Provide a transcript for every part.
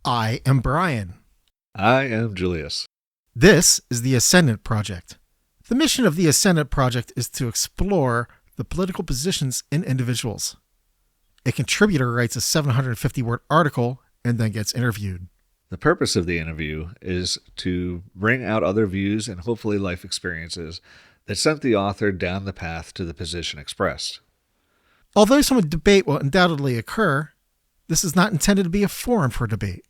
I am Brian. I am Julius. This is the Ascendant Project. The mission of the Ascendant Project is to explore the political positions in individuals. A contributor writes a 750-word article and then gets interviewed. The purpose of the interview is to bring out other views and hopefully life experiences that sent the author down the path to the position expressed. Although some debate will undoubtedly occur, this is not intended to be a forum for debate,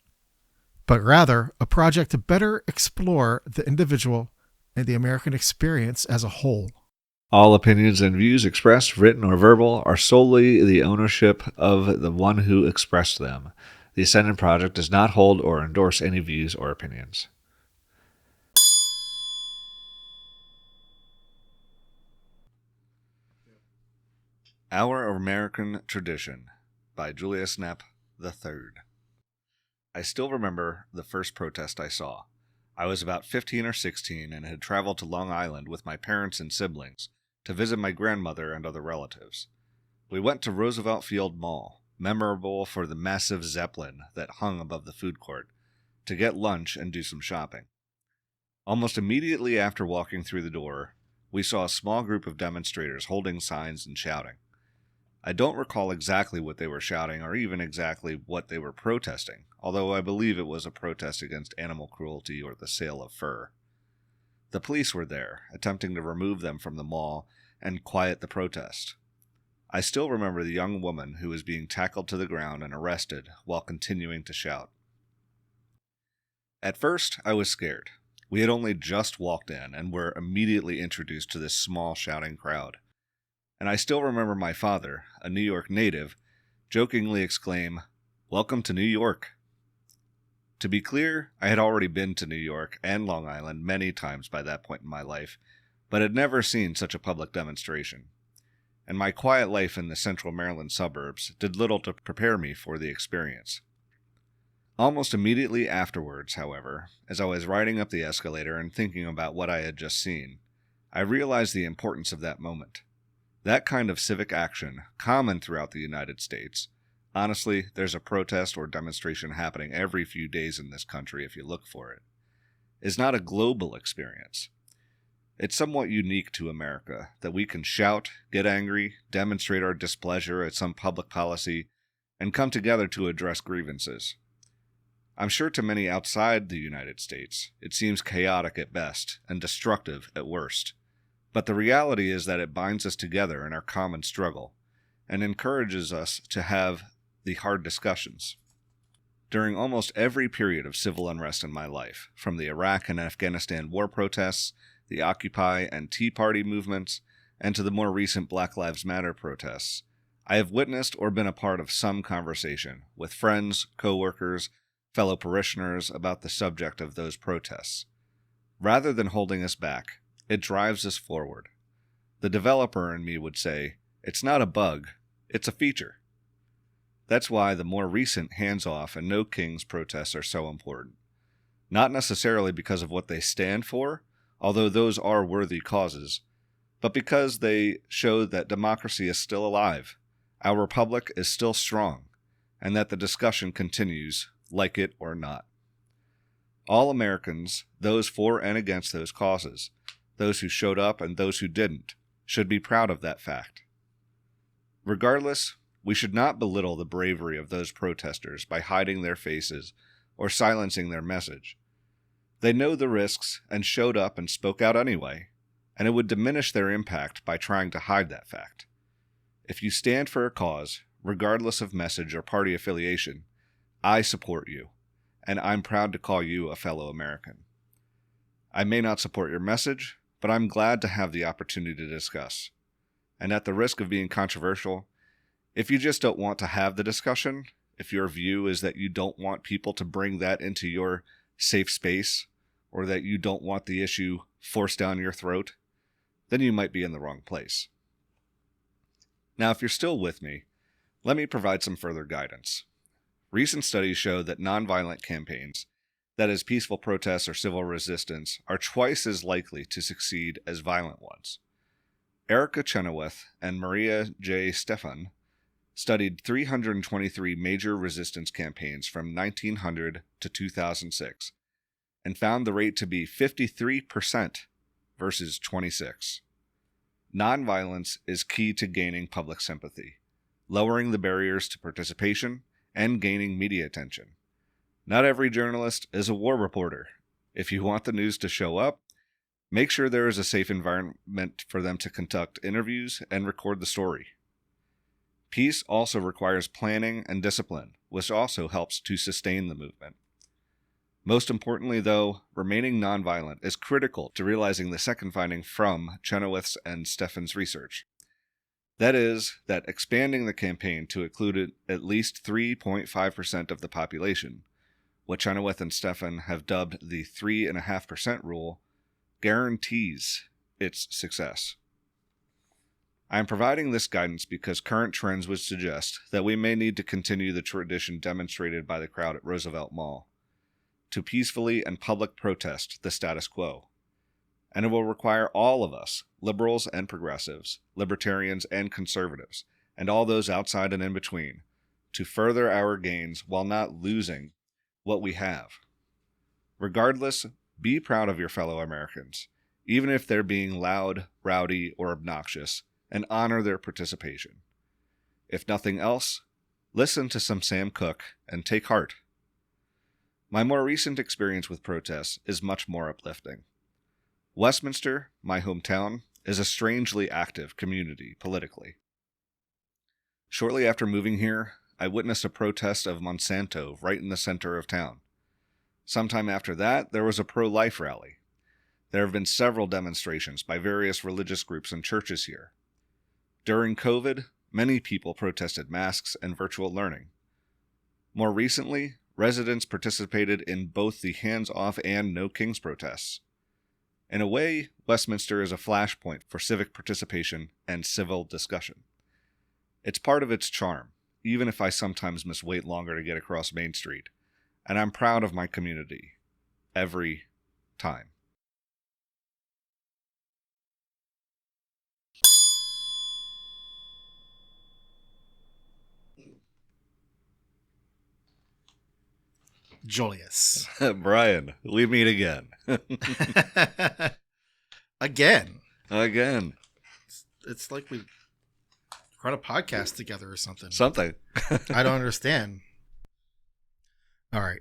but rather a project to better explore the individual and the American experience as a whole. All opinions and views expressed, written or verbal, are solely the ownership of the one who expressed them. The Ascendant Project does not hold or endorse any views or opinions. Our American Tradition by Julius Knapp III. I still remember the first protest I saw. I was about 15 or 16 and had traveled to Long Island with my parents and siblings to visit my grandmother and other relatives. We went to Roosevelt Field Mall, memorable for the massive Zeppelin that hung above the food court, to get lunch and do some shopping. Almost immediately after walking through the door, we saw a small group of demonstrators holding signs and shouting. I don't recall exactly what they were shouting or even exactly what they were protesting, although I believe it was a protest against animal cruelty or the sale of fur. The police were there, attempting to remove them from the mall and quiet the protest. I still remember the young woman who was being tackled to the ground and arrested while continuing to shout. At first, I was scared. We had only just walked in and were immediately introduced to this small shouting crowd. And I still remember my father, a New York native, jokingly exclaim, "Welcome to New York." To be clear, I had already been to New York and Long Island many times by that point in my life, but had never seen such a public demonstration. And my quiet life in the central Maryland suburbs did little to prepare me for the experience. Almost immediately afterwards, however, as I was riding up the escalator and thinking about what I had just seen, I realized the importance of that moment. That kind of civic action, common throughout the United States, honestly, there's a protest or demonstration happening every few days in this country if you look for it, is not a global experience. It's somewhat unique to America that we can shout, get angry, demonstrate our displeasure at some public policy, and come together to address grievances. I'm sure to many outside the United States, it seems chaotic at best and destructive at worst. But the reality is that it binds us together in our common struggle and encourages us to have the hard discussions. During almost every period of civil unrest in my life, from the Iraq and Afghanistan war protests, the Occupy and Tea Party movements, and to the more recent Black Lives Matter protests, I have witnessed or been a part of some conversation with friends, co-workers, fellow parishioners about the subject of those protests. Rather than holding us back, it drives us forward. The developer in me would say, it's not a bug, it's a feature. That's why the more recent hands-off and no kings protests are so important. Not necessarily because of what they stand for, although those are worthy causes, but because they show that democracy is still alive, our republic is still strong, and that the discussion continues, like it or not. All Americans, those for and against those causes, those who showed up and those who didn't, should be proud of that fact. Regardless, we should not belittle the bravery of those protesters by hiding their faces or silencing their message. They know the risks and showed up and spoke out anyway, and it would diminish their impact by trying to hide that fact. If you stand for a cause, regardless of message or party affiliation, I support you, and I'm proud to call you a fellow American. I may not support your message, but I'm glad to have the opportunity to discuss. And at the risk of being controversial, if you just don't want to have the discussion, if your view is that you don't want people to bring that into your safe space, or that you don't want the issue forced down your throat, then you might be in the wrong place. Now, if you're still with me, let me provide some further guidance. Recent studies show that nonviolent campaigns, that is, peaceful protests or civil resistance, are twice as likely to succeed as violent ones. Erica Chenoweth and Maria J. Stefan studied 323 major resistance campaigns from 1900 to 2006 and found the rate to be 53% versus 26%. Nonviolence is key to gaining public sympathy, lowering the barriers to participation, and gaining media attention. Not every journalist is a war reporter. If you want the news to show up, make sure there is a safe environment for them to conduct interviews and record the story. Peace also requires planning and discipline, which also helps to sustain the movement. Most importantly, though, remaining nonviolent is critical to realizing the second finding from Chenoweth's and Steffen's research. That is, that expanding the campaign to include at least 3.5% of the population, what Chenoweth and Steffen have dubbed the 3.5% rule, guarantees its success. I am providing this guidance because current trends would suggest that we may need to continue the tradition demonstrated by the crowd at Roosevelt Mall, to peacefully and public protest the status quo. And it will require all of us, liberals and progressives, libertarians and conservatives, and all those outside and in between, to further our gains while not losing what we have. Regardless, be proud of your fellow Americans, even if they're being loud, rowdy, or obnoxious, and honor their participation. If nothing else, listen to some Sam Cooke and take heart. My more recent experience with protests is much more uplifting. Westminster, my hometown, is a strangely active community politically. Shortly after moving here, I witnessed a protest of Monsanto right in the center of town. Sometime after that, there was a pro-life rally. There have been several demonstrations by various religious groups and churches here. During COVID, many people protested masks and virtual learning. More recently, residents participated in both the hands-off and No Kings protests. In a way, Westminster is a flashpoint for civic participation and civil discussion. It's part of its charm, even if I sometimes must wait longer to get across Main Street, and I'm proud of my community. Every time. Julius. Brian, we meet again. Again. It's like we run a podcast together or something. I don't understand. All right.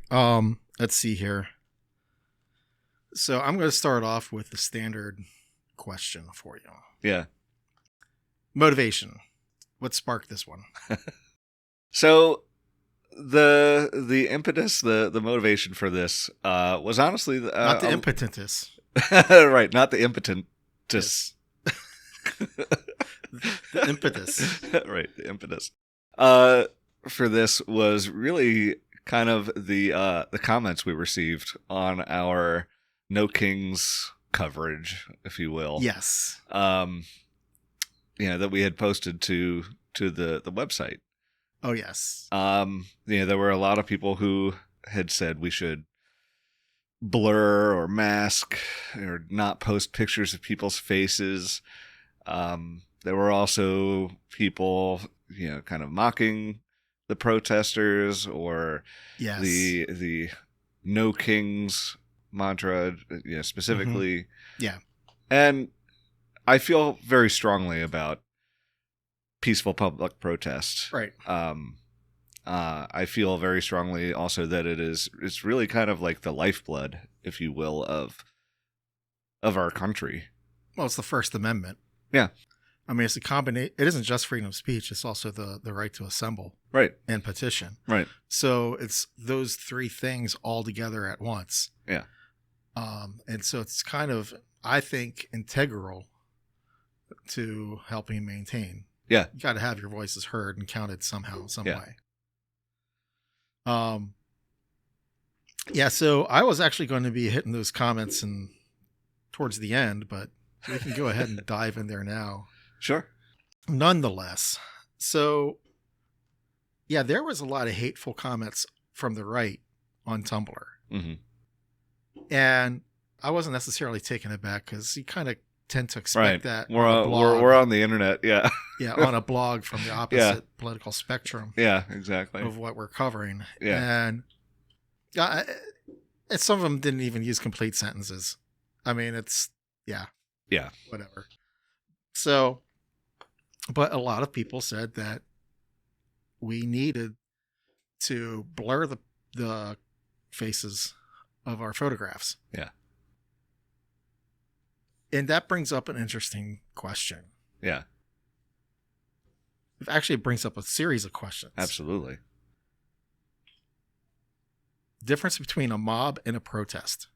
Let's see here. So I'm going to start off with the standard question for you. Yeah. Motivation. What sparked this one? So the impetus, the motivation for this was honestly not the impotentus. Right, not the impotentus. Yes. The impetus. Right, the impetus. For this was really kind of the comments we received on our No Kings coverage, if you will. Yes. That we had posted to the website. Oh, yes. There were a lot of people who had said we should blur or mask or not post pictures of people's faces. There were also people, kind of mocking the protesters or yes. the No Kings mantra, specifically. Mm-hmm. Yeah. And I feel very strongly about peaceful public protest. Right. I feel very strongly also that it's really kind of like the lifeblood, if you will, of our country. Well, it's the First Amendment. Yeah. I mean, it's a combination. It isn't just freedom of speech. It's also the right to assemble. Right. And petition. Right. So it's those three things all together at once. Yeah. And so it's kind of, I think, integral to helping maintain. Yeah. You got to have your voices heard and counted somehow, some way. Yeah, so I was actually going to be hitting those comments and towards the end, but we can go ahead and dive in there now. Sure. Nonetheless, so yeah, there was a lot of hateful comments from the right on Tumblr. Mm-hmm. And I wasn't necessarily taken aback because he kind of tend to expect Right. that We're on a blog. we're on the internet. Yeah. Yeah, on a blog from the opposite political spectrum Yeah, exactly. of what we're covering. Yeah. And some of them didn't even use complete sentences. I mean, it's, Yeah. whatever. So, but a lot of people said that we needed to blur the faces of our photographs. Yeah. And that brings up an interesting question. Yeah. It actually brings up a series of questions. Absolutely. Difference between a mob and a protest.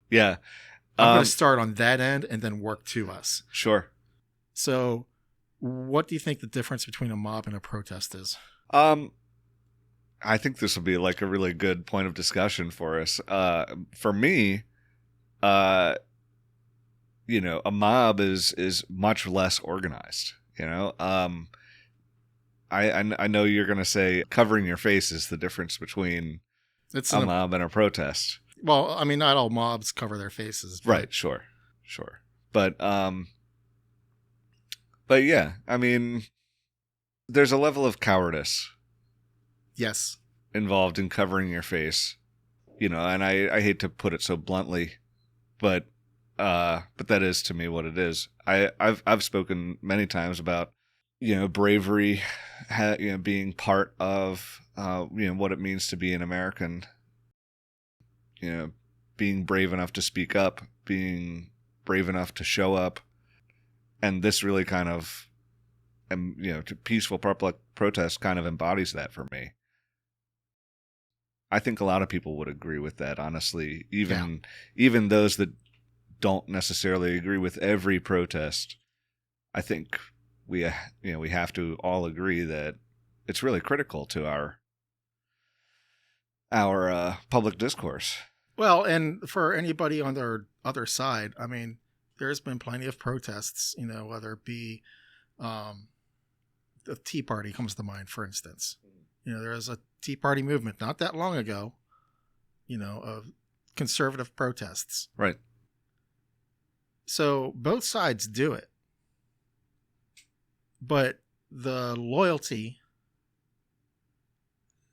Yeah. I'm going to start on that end and then work to us. Sure. So, what do you think the difference between a mob and a protest is? I think this will be like a really good point of discussion for us. For me, a mob is much less organized. I know you're going to say covering your face is the difference between a mob and a protest. Well, I mean, not all mobs cover their faces. Right. Sure. But yeah, I mean, there's a level of cowardice. Yes. Involved in covering your face, and I hate to put it so bluntly, but that is to me what it is. I've spoken many times about, bravery, being part of, what it means to be an American, being brave enough to speak up, being brave enough to show up. And this really kind of, peaceful public protest kind of embodies that for me. I think a lot of people would agree with that, honestly. Even those that don't necessarily agree with every protest, I think we have to all agree that it's really critical to our public discourse. Well, and for anybody on their other side, I mean, there's been plenty of protests, whether it be the Tea Party comes to mind, for instance. There was a Tea Party movement not that long ago, of conservative protests. Right. So both sides do it. But the loyalty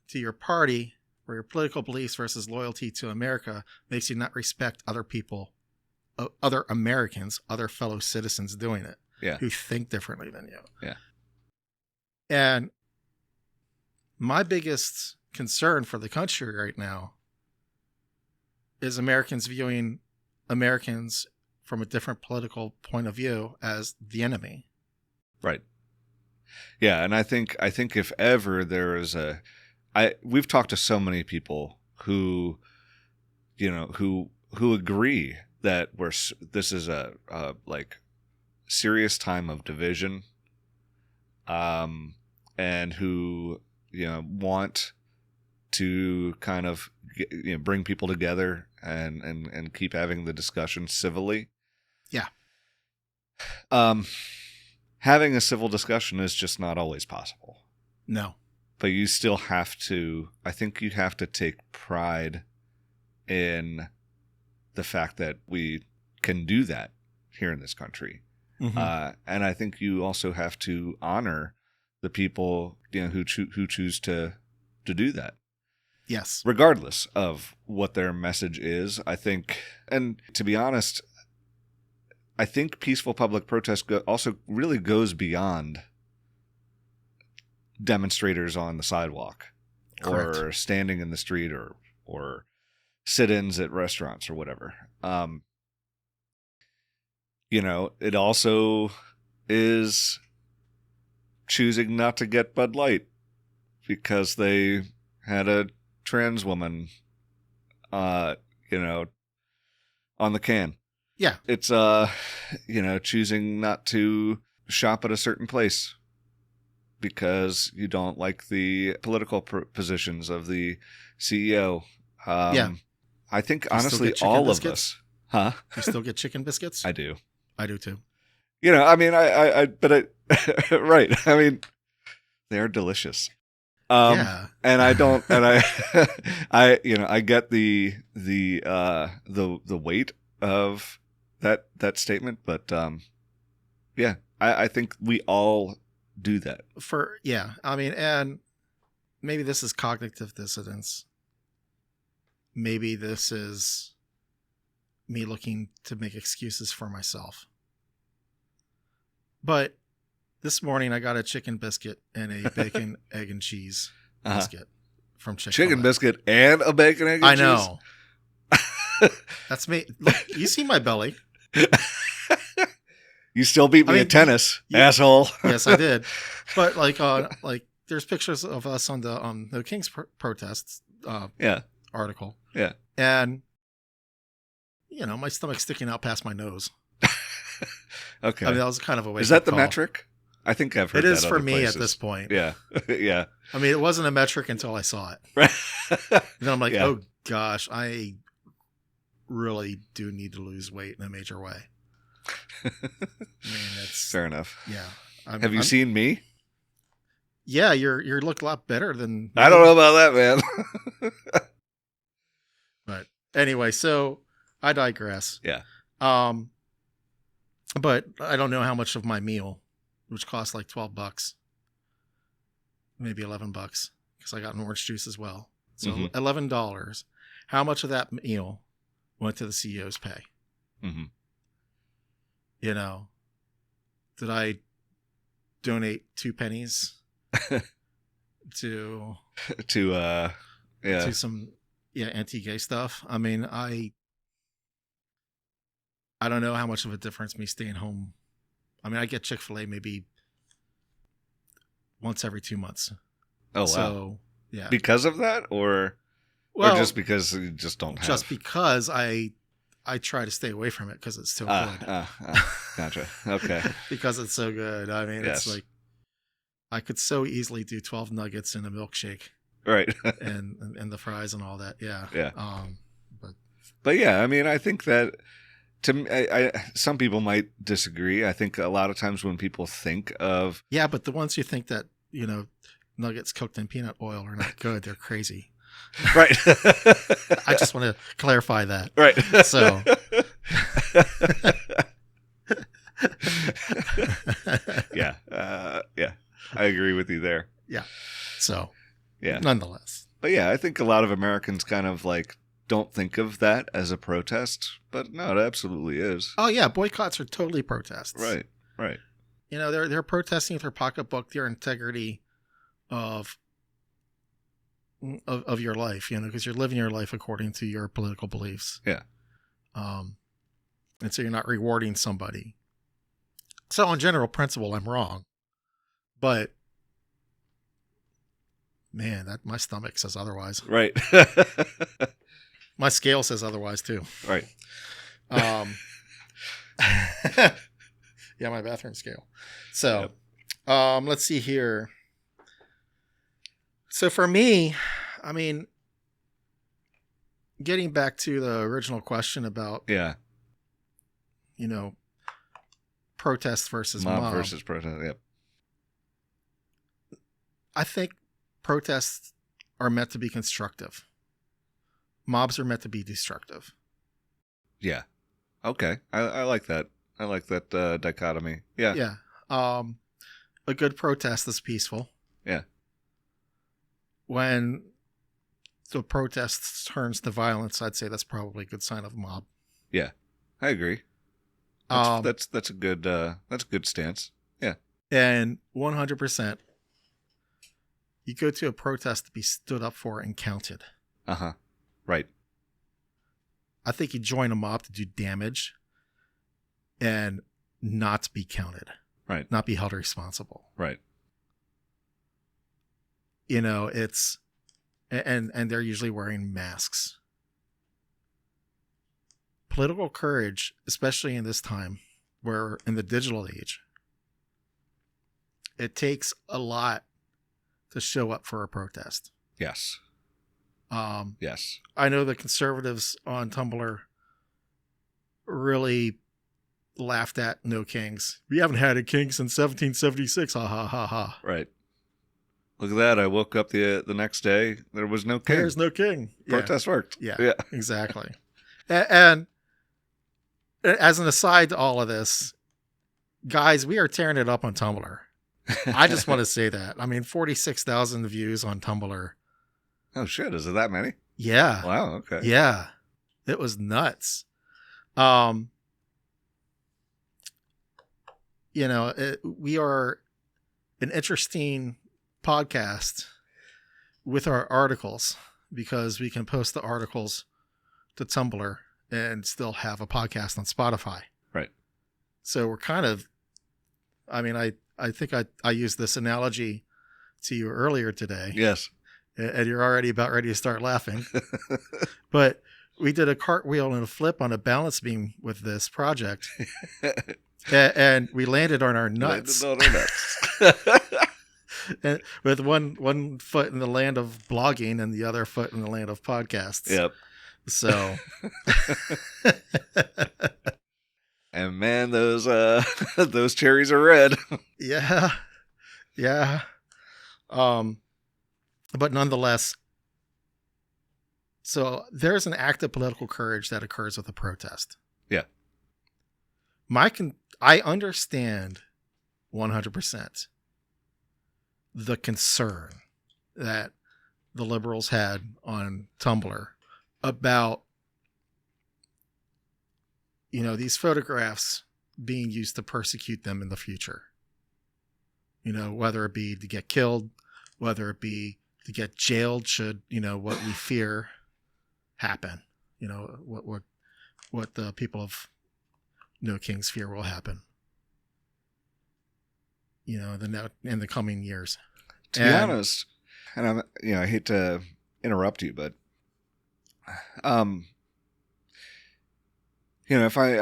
to your party or your political beliefs versus loyalty to America makes you not respect other people, other Americans, other fellow citizens doing it. Yeah. Who think differently than you. Yeah. And my biggest concern for the country right now is Americans viewing Americans from a different political point of view as the enemy. Right. Yeah, and I think if ever there is we've talked to so many people who agree that this is a serious time of division, and who want to kind of bring people together and keep having the discussion civilly. Yeah. Having a civil discussion is just not always possible. No. But you still have to, I think you have to take pride in the fact that we can do that here in this country. Mm-hmm. And I think you also have to honor the people who choose to do that. Yes. Regardless of what their message is, I think, and to be honest, I think peaceful public protest also really goes beyond demonstrators on the sidewalk. Correct. Or standing in the street or sit-ins at restaurants or whatever. It also is choosing not to get Bud Light because they had a trans woman, on the can. Yeah. It's, choosing not to shop at a certain place because you don't like the political positions of the CEO. Yeah. I think, honestly, all biscuits? Of us. Huh? You still get chicken biscuits? I do. I do too. Right. I mean, they are delicious. Yeah. And I don't, and I get the weight of that statement, but yeah, I think we all do that. I mean, and maybe this is cognitive dissonance. Maybe this is me looking to make excuses for myself. But this morning I got a chicken biscuit and a bacon, egg, and cheese biscuit from Chick-fil-A. Chicken biscuit and a bacon, egg, and cheese? I know. That's me. Look, you see my belly. You still beat me at tennis, asshole. Yes, I did. But like there's pictures of us on the No Kings protests article. Yeah. And my stomach's sticking out past my nose. Okay. I mean, that was kind of a waste. Is that the metric? I think I've heard it that is for other me places. at this point. Yeah. Yeah. I mean, it wasn't a metric until I saw it. Right. And then I'm like, oh gosh, I really do need to lose weight in a major way. I mean, it's fair enough. Yeah. Have you seen me? Yeah, you look a lot better than me. I don't know about that, man. But anyway, so I digress. Yeah. But I don't know how much of my meal, which cost like $12, maybe $11, because I got an orange juice as well. So $11. How much of that meal went to the CEO's pay? Mm-hmm. Did I donate 2 pennies to some anti-gay stuff? I mean, I don't know how much of a difference me staying home. I mean, I get Chick-fil-A maybe once every 2 months. Oh, wow. So, yeah. Because of that, or just because you just don't have? Just because I try to stay away from it because it's so good. Gotcha. Okay. Because it's so good. I mean, Yes. It's like I could so easily do 12 nuggets and a milkshake. Right. and the fries and all that. Yeah. Yeah. But yeah, I mean, I think that to me, some people might disagree. I think a lot of times when people think of but the ones who think that nuggets cooked in peanut oil are not good, they're crazy. Right. I just want to clarify that. Right. So. Yeah. Yeah. I agree with you there. Yeah. So. Yeah. Nonetheless. But yeah, I think a lot of Americans kind of like don't think of that as a protest, but no, it absolutely is. Oh yeah, boycotts are totally protests. Right. Right. They're protesting with their pocketbook, their integrity of your life, because you're living your life according to your political beliefs. Yeah. And so you're not rewarding somebody. So on general principle, I'm wrong. But man, my stomach says otherwise. Right. My scale says otherwise too. Right. Yeah, my bathroom scale. So, let's see here. So for me, I mean, getting back to the original question about, protest versus mob versus protest. Yep. I think protests are meant to be constructive. Mobs are meant to be destructive. Yeah. Okay. I like that. I like that dichotomy. Yeah. Yeah. A good protest is peaceful. Yeah. When the protest turns to violence, I'd say that's probably a good sign of a mob. Yeah. I agree. That's a good stance. Yeah. And 100%, you go to a protest to be stood up for and counted. Uh-huh. Right. I think you join a mob to do damage and not be counted. Right. Not be held responsible. Right. It's and they're usually wearing masks. Political courage, especially in this time, where in the digital age, it takes a lot to show up for a protest. Yes. Yes. I know the conservatives on Tumblr really laughed at No Kings. We haven't had a king since 1776. Ha ha ha ha. Right. Look at that. I woke up the next day. There was no king. There's no king. Protest worked. Yeah. Exactly. And as an aside to all of this, guys, we are tearing it up on Tumblr. I just want to say that. I mean, 46,000 views on Tumblr. Oh, shit. Is it that many? Yeah. Wow. Okay. Yeah. It was nuts. We are an interesting podcast with our articles because we can post the articles to Tumblr and still have a podcast on Spotify. Right. So we're kind of, I mean, I think I used this analogy to you earlier today. Yes. And you're already about ready to start laughing. But we did a cartwheel and a flip on a balance beam with this project. And we landed on our nuts. And with one foot in the land of blogging and the other foot in the land of podcasts. Yep. So. And man, those cherries are red. Yeah. Yeah. But nonetheless, so there's an act of political courage that occurs with a protest. Yeah. I understand 100% the concern that the liberals had on Tumblr about, these photographs being used to persecute them in the future. Whether it be to get killed, whether it be to get jailed should, what we fear happen. What the people of No King's fear will happen. In the coming years. To be honest, and I hate to interrupt you, but I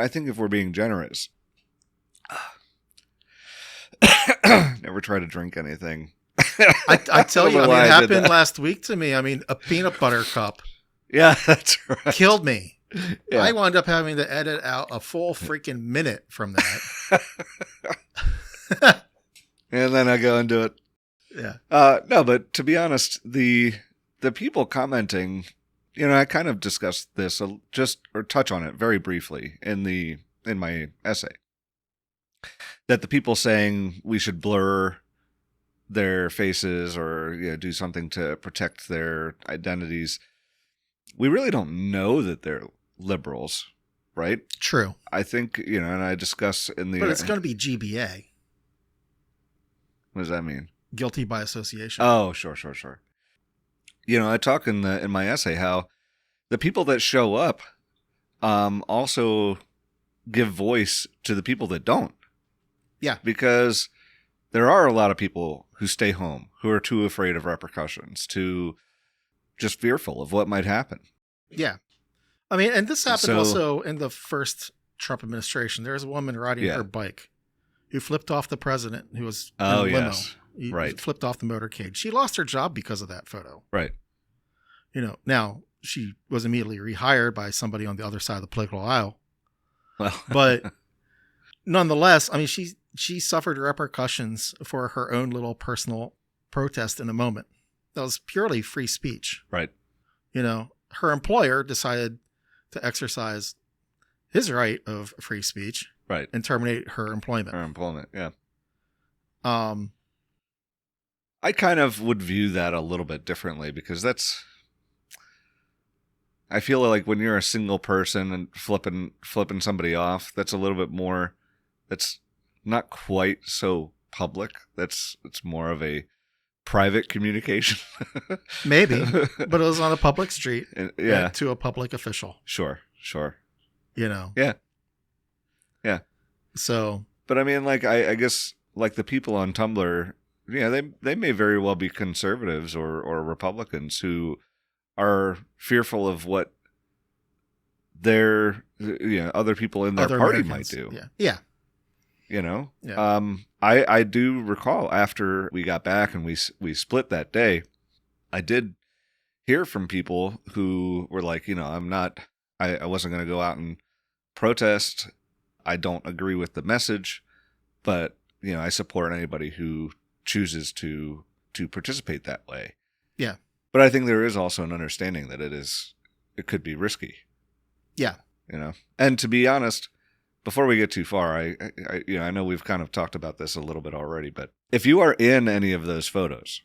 think if we're being generous, never try to drink anything. I tell you, it happened last week to me. I mean, a peanut butter cup. Yeah, that's right. Killed me. Yeah. I wound up having to edit out a full freaking minute from that. And then I go and do it. Yeah. No, but to be honest, the people commenting, I kind of discussed this or touch on it very briefly in my essay. That the people saying we should blur their faces or do something to protect their identities, we really don't know that they're liberals, right? True. I think, and I discuss in the... But it's going to be GBA. What does that mean? Guilty by association. Oh, sure. I talk in my essay how the people that show up also give voice to the people that don't. Yeah. Because there are a lot of people who stay home, who are too afraid of repercussions, too just fearful of what might happen. Yeah. I mean, and this happened also in the first Trump administration. There was a woman riding her bike who flipped off the president who was in a limo. Yes. Right. Flipped off the motorcade. She lost her job because of that photo. Right. Now she was immediately rehired by somebody on the other side of the political aisle. Well, but nonetheless, I mean, she suffered repercussions for her own little personal protest in a moment. That was purely free speech. Right. Her employer decided to exercise his right of free speech. Right. And terminate her employment. Yeah. I kind of would view that a little bit differently because I feel like when you're a single person and flipping somebody off, that's a little bit more, that's not quite so public. It's more of a private communication. Maybe, but it was on a public street. Yeah. To a public official. Sure. Yeah. Yeah. So. But I mean, like, I guess, like the people on Tumblr, they may very well be conservatives or Republicans who are fearful of what their, other people in their other party Americans. might do. Yeah. Yeah. I do recall after we got back and we split that day, I did hear from people who were like, I wasn't going to go out and protest. I don't agree with the message, but I support anybody who chooses to participate that way. Yeah. But I think there is also an understanding that it could be risky. Yeah. And to be honest, before we get too far, I know we've kind of talked about this a little bit already, but if you are in any of those photos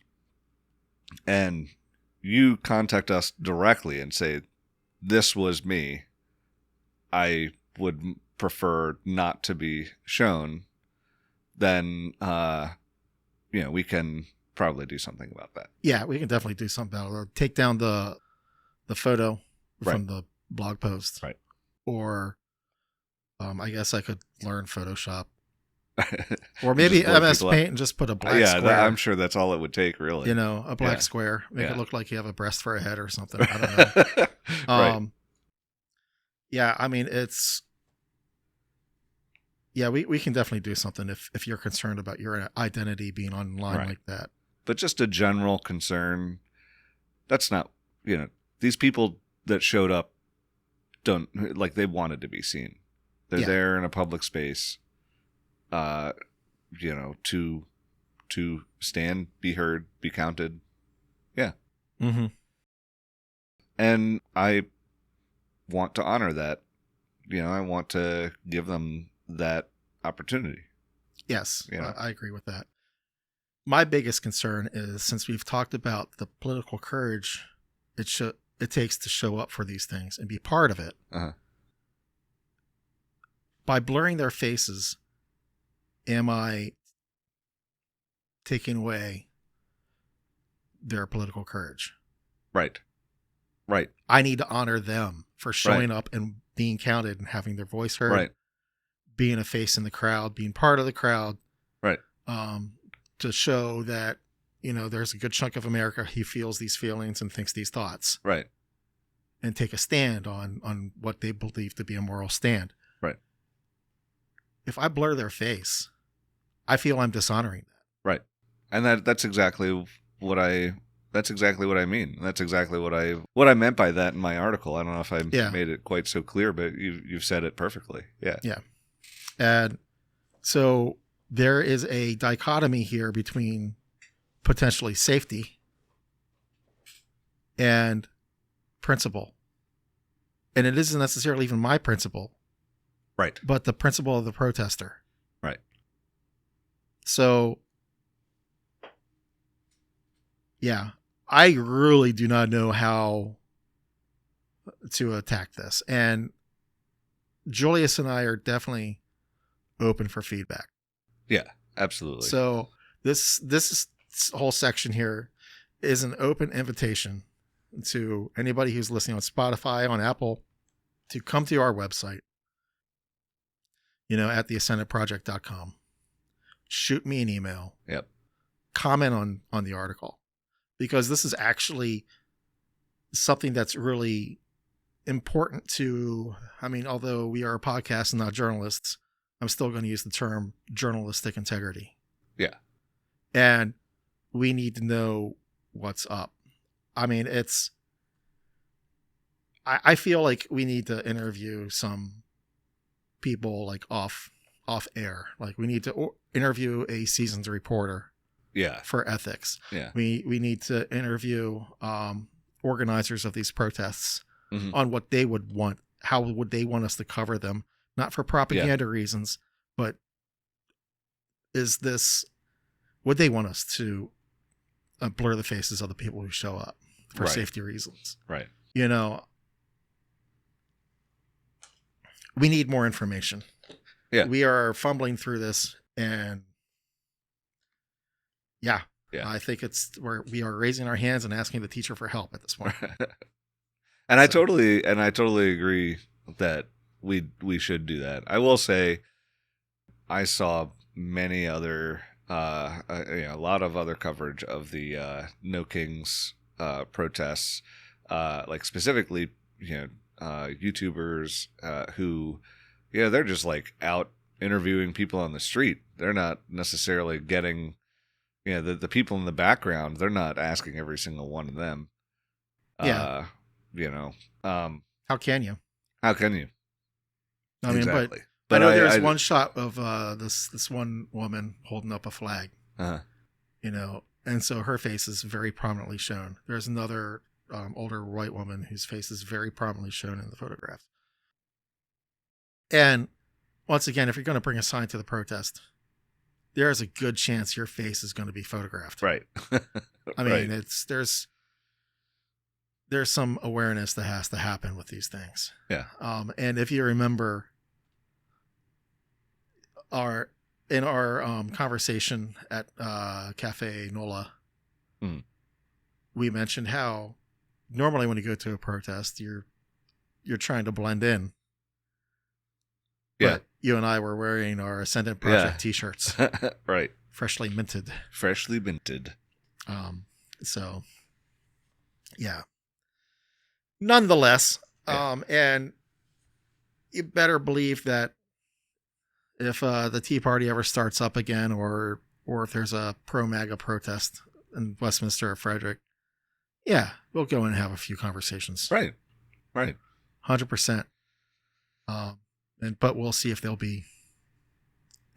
and you contact us directly and say, this was me, I would prefer not to be shown, then, we can probably do something about that. Yeah, we can definitely do something about it. Take down the photo from Right. the blog post. Right. Or I guess I could learn Photoshop. Or maybe Just blur MS people out. Paint and just put a black square. I'm sure that's all it would take, really. A black Yeah. square. Make Yeah. it look like you have a breast for a head or something. I don't know. Right. Yeah, I mean, we can definitely do something if you're concerned about your identity being online Right. like that. But just a general concern, that's not, these people that showed up don't, like, they wanted to be seen. They're Yeah. there in a public space, to stand, be heard, be counted. Yeah. Mm-hmm. And I want to honor that. I want to give them that opportunity. Yes, Yeah. I agree with that. My biggest concern is, since we've talked about the political courage it takes to show up for these things and be part of it, by blurring their faces, am I taking away their political courage? Right. Right. I need to honor them for showing up and being counted and having their voice heard. Right. Being a face in the crowd, being part of the crowd. Right. To show that, there's a good chunk of America who feels these feelings and thinks these thoughts. Right. And take a stand on what they believe to be a moral stand. Right. If I blur their face, I feel I'm dishonoring that. Right. And that's exactly what I mean. That's exactly what I meant by that in my article. I don't know if I made it quite so clear, but you've said it perfectly. Yeah. Yeah. And so there is a dichotomy here between potentially safety and principle. And it isn't necessarily even my principle. Right. But the principle of the protester. Right. So, yeah, I really do not know how to attack this. And Julius and I are definitely open for feedback. Yeah, absolutely. So this whole section here is an open invitation to anybody who's listening on Spotify, on Apple, to come to our website, at theascendantproject.com. Shoot me an email. Yep. Comment on the article, because this is actually something that's really important to, although we are a podcast and not journalists, I'm still going to use the term journalistic integrity. Yeah. And we need to know what's up. I feel like we need to interview some people like off air. Like, we need to interview a seasoned reporter. Yeah. For ethics. Yeah. We need to interview organizers of these protests Mm-hmm. on what they would want. How would they want us to cover them? Not for propaganda reasons, but would they want us to blur the faces of the people who show up for safety reasons? Right. We need more information. Yeah. We are fumbling through this, and I think we are raising our hands and asking the teacher for help at this point. And I totally agree that we should do that. I will say, I saw many other, a lot of other coverage of the No Kings protests, like specifically, YouTubers who, they're just like out interviewing people on the street. They're not necessarily getting, the people in the background. They're not asking every single one of them. Yeah. How can you? How can you? Exactly. But I know there's one shot of this one woman holding up a flag. And so her face is very prominently shown. There's another older white woman whose face is very prominently shown in the photograph. And once again, if you're going to bring a sign to the protest, there is a good chance your face is going to be photographed. Right. I mean, there's some awareness that has to happen with these things. Yeah. And if you remember our conversation at Cafe Nola, we mentioned how normally when you go to a protest, you're trying to blend in. Yeah. But you and I were wearing our Ascendant Project T-shirts. Right. Freshly minted. So, yeah. Nonetheless, and you better believe that if the Tea Party ever starts up again, or if there's a pro-MAGA protest in Westminster or Frederick, we'll go and have a few conversations. Right. 100%. But we'll see if they'll be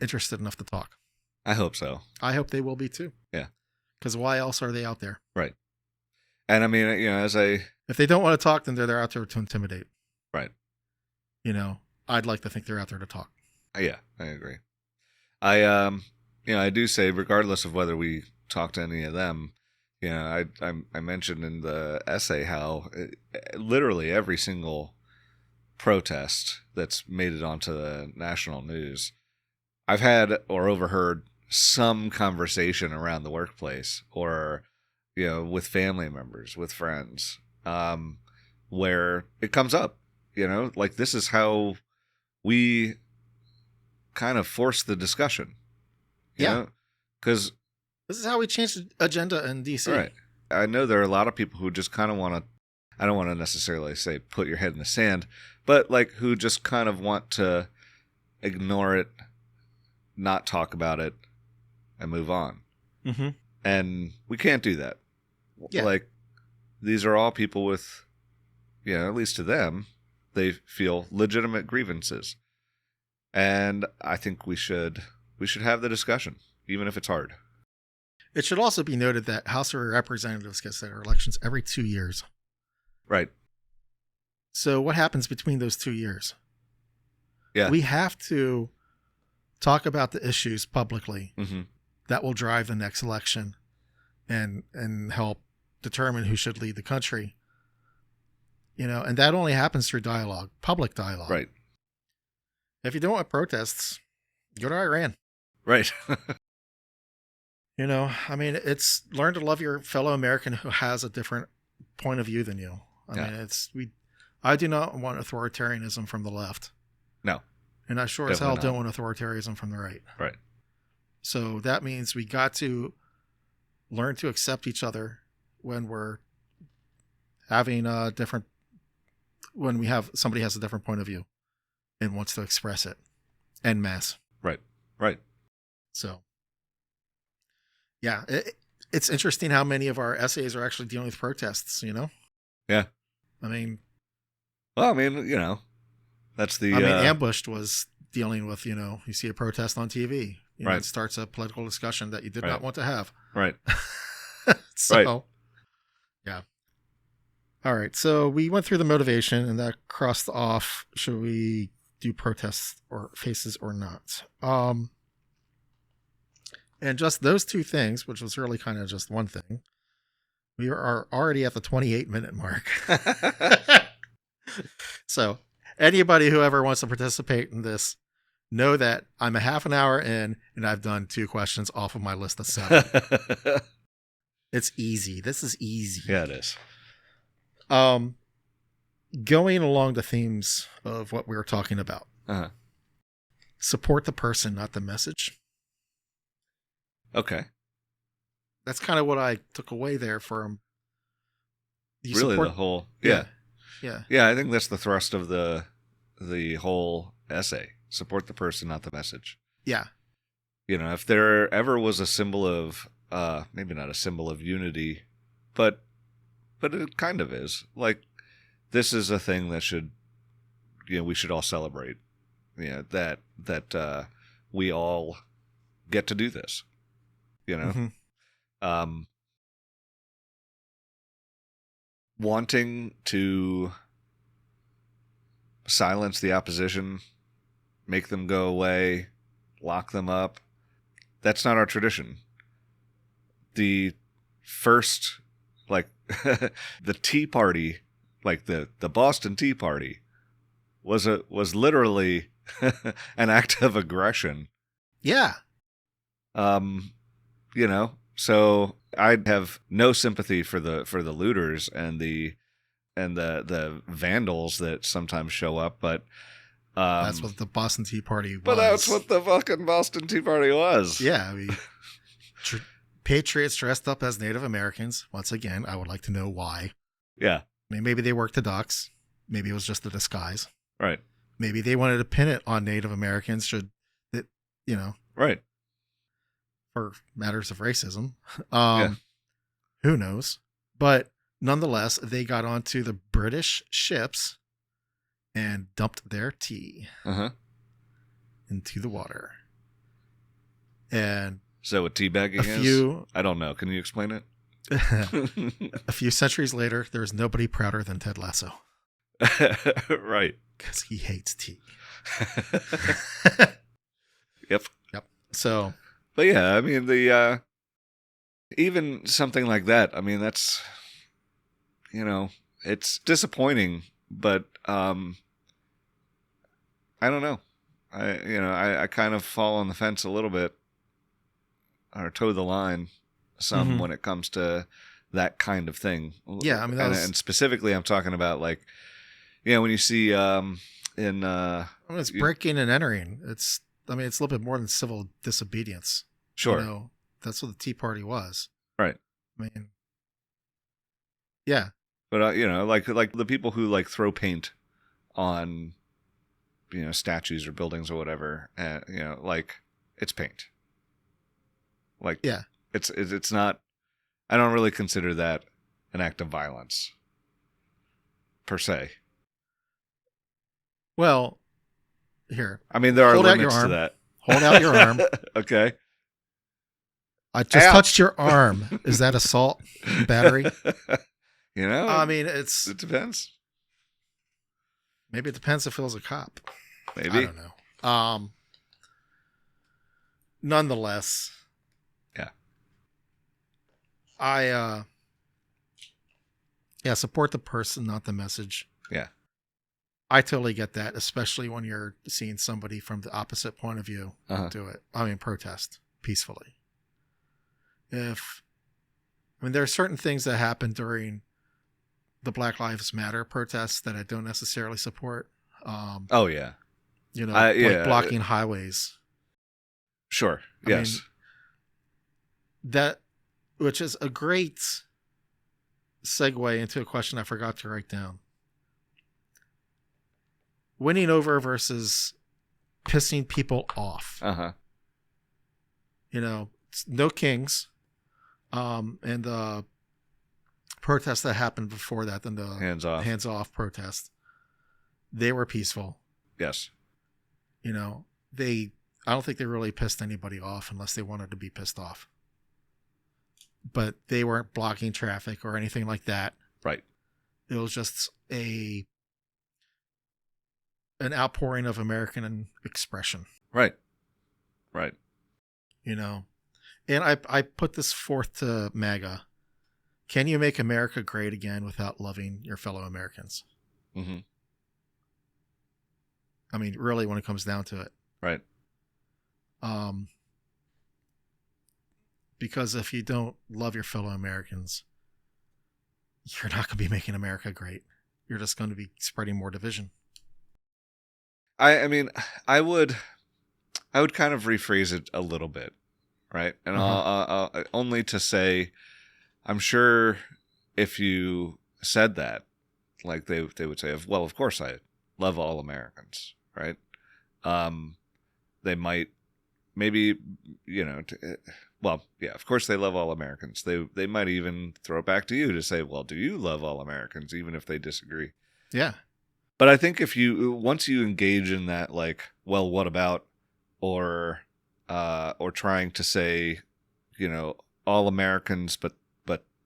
interested enough to talk. I hope so. I hope they will be too. Yeah. Because why else are they out there? Right. And I mean, if they don't want to talk, then they're out there to intimidate. Right. I'd like to think they're out there to talk. Yeah, I agree. I do say, regardless of whether we talk to any of them, I mentioned in the essay how literally every single protest that's made it onto the national news, I've had or overheard some conversation around the workplace or, with family members, with friends, where it comes up, like this is how we kind of force the discussion. Because this is how we change the agenda in DC. Right. I know there are a lot of people who just kind of want to, I don't want to necessarily say put your head in the sand, but like who just kind of want to ignore it, not talk about it, and move on. Mm-hmm. And we can't do that. Yeah. Like, these are all people with, at least to them, they feel legitimate grievances. And I think we should have the discussion, even if it's hard. It should also be noted that House of Representatives gets their elections every 2 years. Right. So what happens between those 2 years? Yeah. We have to talk about the issues publicly that will drive the next election and help determine who should lead the country. And that only happens through dialogue, public dialogue. Right. If you don't want protests, go to Iran. Right. It's learn to love your fellow American who has a different point of view than you. I do not want authoritarianism from the left. No. And I sure as hell don't want authoritarianism from the right. Right. So that means we got to learn to accept each other when we're having when somebody has a different point of view and wants to express it en masse. Right. So, it's interesting how many of our essays are actually dealing with protests, Yeah. That's the... Ambushed was dealing with, you see a protest on TV. It starts a political discussion that you did not want to have. Right. Yeah. All right. So we went through the motivation and that crossed off. Should we do protests or faces or not? And just those two things, which was really kind of just one thing, we are already at the 28-minute mark. So anybody who ever wants to participate in this, know that I'm a half an hour in and I've done 2 questions off of my list of 7. It's easy. This is easy. Yeah, it is. Going along the themes of what we were talking about. Support the person, not the message. Okay. That's kind of what I took away there from. The whole... Yeah. Yeah. I think that's the thrust of the whole essay. Support the person, not the message. Yeah. If there ever was a symbol of, maybe not a symbol of unity, but it kind of is. Like, this is a thing that should, we should all celebrate. That we all get to do this. Wanting to silence the opposition make them go away, lock them up. That's not our tradition. The first, like, the Tea Party, like the Boston Tea Party, was literally an act of aggression. Yeah. So I'd have no sympathy for the looters and the vandals that sometimes show up, but that's what the Boston Tea Party was. But that's what the fucking Boston Tea Party was. Yeah, I mean, patriots dressed up as Native Americans. Once again, I would like to know why. Yeah. I mean, maybe they worked the docks. Maybe it was just a disguise. Right. Maybe they wanted to pin it on Native Americans, right, for matters of racism. Yeah. Who knows? But nonetheless, they got onto the British ships and dumped their tea into the water. And so what teabagging is? I don't know. Can you explain it? A few centuries later, there was nobody prouder than Ted Lasso. Right. Because he hates tea. Yep. So. But yeah, I mean, the even something like that, I mean, that's, it's disappointing, but I don't know. I kind of fall on the fence a little bit, or toe the line some when it comes to that kind of thing. Yeah, I mean, and specifically, I'm talking about, like, when you see it's breaking and entering. It's a little bit more than civil disobedience. Sure. That's what the Tea Party was. Right. I mean, yeah. But like the people who like throw paint on, statues or buildings or whatever, like, it's paint. Like, yeah, it's not. I don't really consider that an act of violence, per se. Well, here. I mean, there are limits to that. Hold out your arm. Okay. I just touched your arm. Is that assault, battery? I mean, it depends. Maybe it depends if it was a cop. Maybe. I don't know. Nonetheless. Yeah. I support the person, not the message. Yeah. I totally get that, especially when you're seeing somebody from the opposite point of view do it. Protest peacefully. There are certain things that happen during the Black Lives Matter protests that I don't necessarily support. Oh yeah. Like blocking highways. Sure. Yes. Which is a great segue into a question I forgot to write down. Winning over versus pissing people off. No kings. And the protests that happened before that, then the hands off protest, they were peaceful. Yes. I don't think they really pissed anybody off unless they wanted to be pissed off. But they weren't blocking traffic or anything like that. Right. It was just an outpouring of American expression. Right. And I put this forth to MAGA. Can you make America great again without loving your fellow Americans? Mm-hmm. I mean, really, when it comes down to it. Right. Because if you don't love your fellow Americans, you're not going to be making America great. You're just going to be spreading more division. I mean, I would kind of rephrase it a little bit, right? And I'll only to say, I'm sure if you said that, like they would say, well, of course I love all Americans, right? They might, maybe, well, yeah, of course they love all Americans. They might even throw it back to you to say, well, do you love all Americans, even if they disagree? Yeah. But I think once you engage in that, like, well, what about, or trying to say, all Americans, but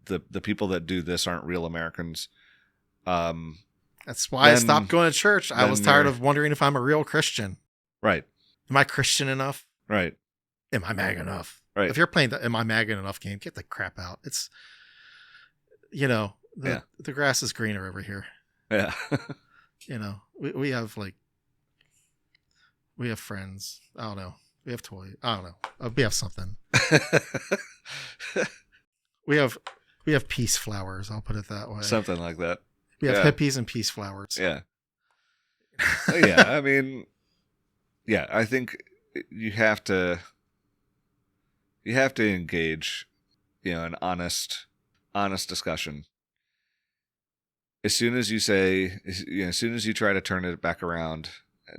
the people that do this aren't real Americans. That's why I stopped going to church. I was tired of wondering if I'm a real Christian. Right. Am I Christian enough? Right. Am I MAGA enough? Right. If you're playing the Am I MAGA enough game, get the crap out. It's, the grass is greener over here. Yeah. We have we have friends. I don't know. We have toys. I don't know. We have something. We have peace flowers. I'll put it that way. Something like that. We have hippies and peace flowers. Yeah. Yeah. I mean, yeah, I think you have to engage, an honest discussion. As soon as you say, as soon as you try to turn it back around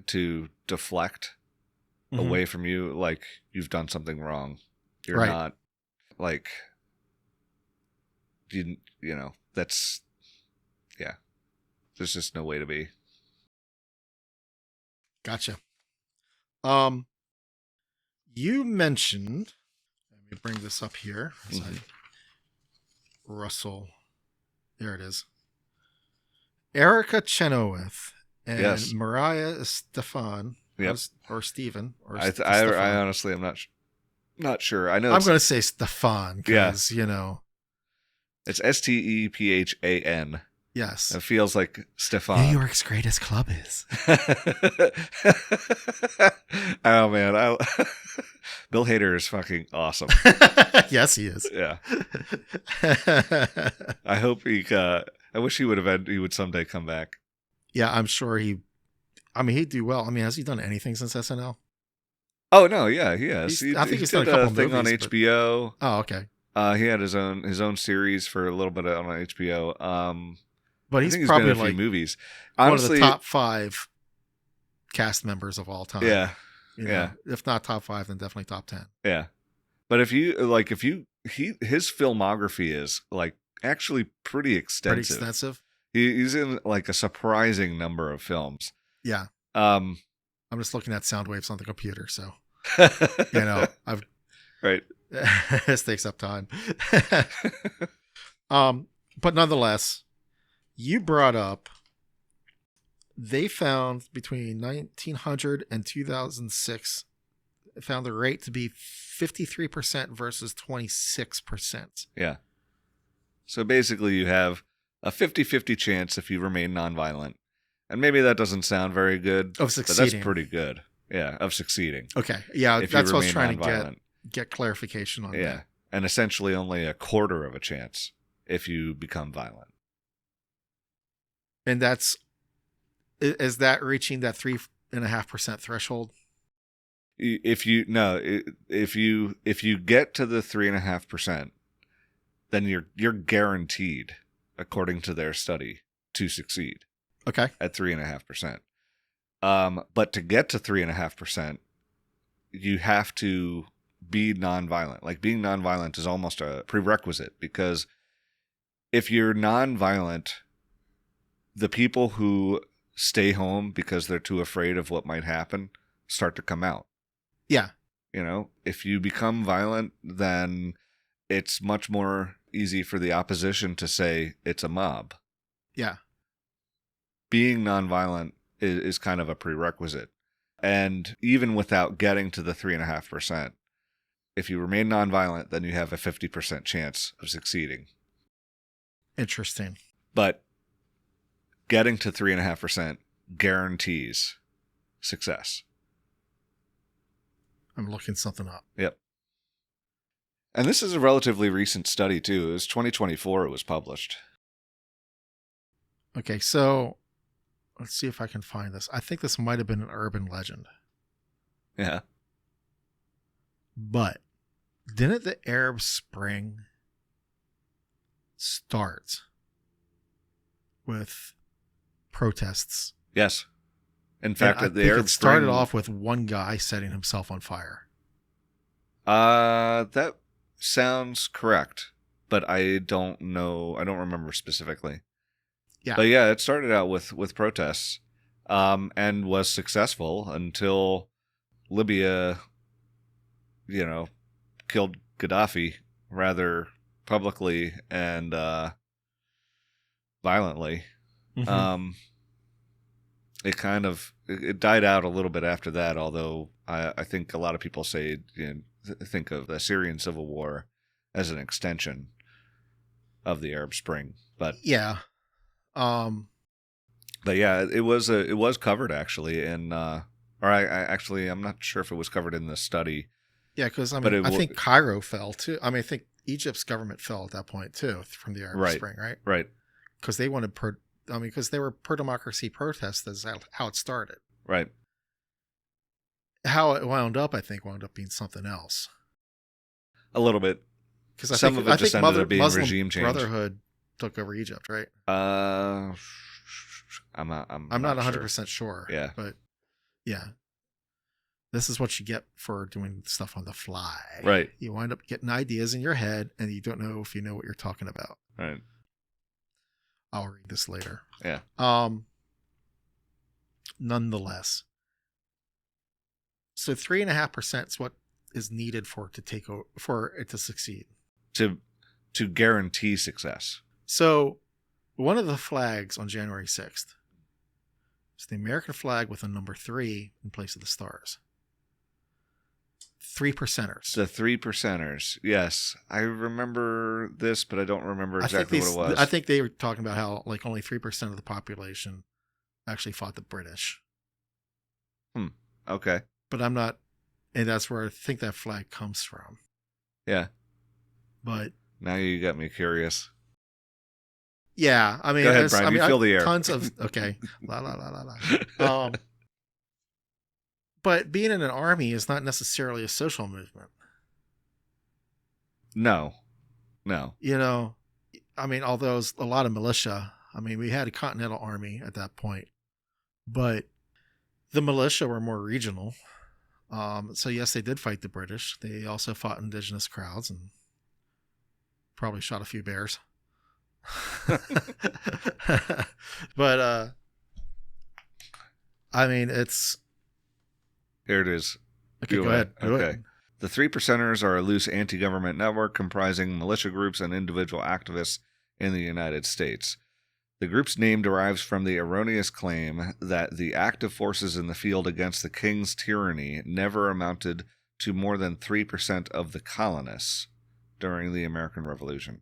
to deflect away from you, like you've done something wrong, you're not like, that's, yeah, there's just no way to be. Gotcha. You mentioned, let me bring this up here. Russell, there it is. Erica Chenoweth and Mariah Stefan, or Stephen, or I honestly am not sure. I know I'm going to say Stefan because it's Stephan. Yes, it feels like Stefan. New York's greatest club is. Oh man, Bill Hader is fucking awesome. Yes, he is. Yeah. I hope I wish he would someday come back. Yeah, I'm sure he'd do well. I mean, has he done anything since SNL? Oh no, yeah, he has. I think he's done a couple of thing movies, on HBO. Oh, okay. He had his own series for a little bit on HBO. But he's been probably in a few movies. Honestly, one of the top 5 cast members of all time. Yeah, If not top 5, then definitely top 10. Yeah, but his filmography is like actually pretty extensive. He's in like a surprising number of films. Yeah. I'm just looking at sound waves on the computer, so I've right. This takes up time. But nonetheless, you brought up they found between 1900 and 2006 found the rate to be 53% versus 26%. Yeah. So basically you have a 50-50 chance if you remain nonviolent. And maybe that doesn't sound very good. Of succeeding. But that's pretty good. Yeah, of succeeding. Okay. Yeah, that's what I was trying to get clarification on. Yeah. That. And essentially only a quarter of a chance if you become violent. And is that reaching that 3.5% threshold? If you get to the 3.5%, then you're guaranteed, according to their study, to succeed. Okay. At 3.5%. But to get to 3.5%, you have to be nonviolent. Like being nonviolent is almost a prerequisite, because if you're nonviolent, the people who stay home because they're too afraid of what might happen start to come out. Yeah. If you become violent, then it's much more easy for the opposition to say it's a mob. Yeah. Being nonviolent is kind of a prerequisite. And even without getting to the 3.5%, if you remain nonviolent, then you have a 50% chance of succeeding. Interesting. But getting to 3.5% guarantees success. I'm looking something up. Yep. And this is a relatively recent study, too. It was 2024 it was published. Okay, so let's see if I can find this. I think this might have been an urban legend. Yeah. But didn't the Arab Spring start with protests? Yes. In fact, I the think Arab it started Spring off with one guy setting himself on fire. That sounds correct, but I don't know. I don't remember specifically. Yeah. But yeah, it started out with protests, and was successful until Libya, killed Gaddafi rather publicly and violently. Mm-hmm. it died out a little bit after that, although I think a lot of people say, think of the Syrian Civil War as an extension of the Arab Spring. But yeah. But yeah, it was covered actually in I'm not sure if it was covered in the study. Yeah, because I think Cairo fell too. I think Egypt's government fell at that point too from the Arab Spring, right? Right. Because they wanted because they were pro-democracy protests. That's how it started. Right. How it wound up being something else. A little bit. Because some of it just ended up being Muslim regime change. Brotherhood took over Egypt, right? I'm not 100% sure. Yeah. But yeah. This is what you get for doing stuff on the fly. Right. You wind up getting ideas in your head and you don't know if you know what you're talking about. Right. I'll read this later. Yeah. Nonetheless. So 3.5% is what is needed for it to succeed. To guarantee success. So one of the flags on January 6th is the American flag with a number 3 in place of the stars. 3%ers. The 3%ers. Yes. I remember this, but I don't remember exactly what it was. I think they were talking about how only 3% of the population actually fought the British. Okay. But I'm not, and that's where I think that flag comes from. Yeah. But now you got me curious. Yeah, go ahead, Brian. You fill the air. Tons of okay. La la la la la. But being in an army is not necessarily a social movement. No. Although it's a lot of militia. We had a Continental Army at that point, but the militia were more regional. So yes, they did fight the British. They also fought indigenous crowds and probably shot a few bears. But it's here it is. Okay, go ahead. Okay. The 3%ers are a loose anti-government network comprising militia groups and individual activists in the United States. The group's name derives from the erroneous claim that the active forces in the field against the king's tyranny never amounted to more than 3% of the colonists during the American Revolution.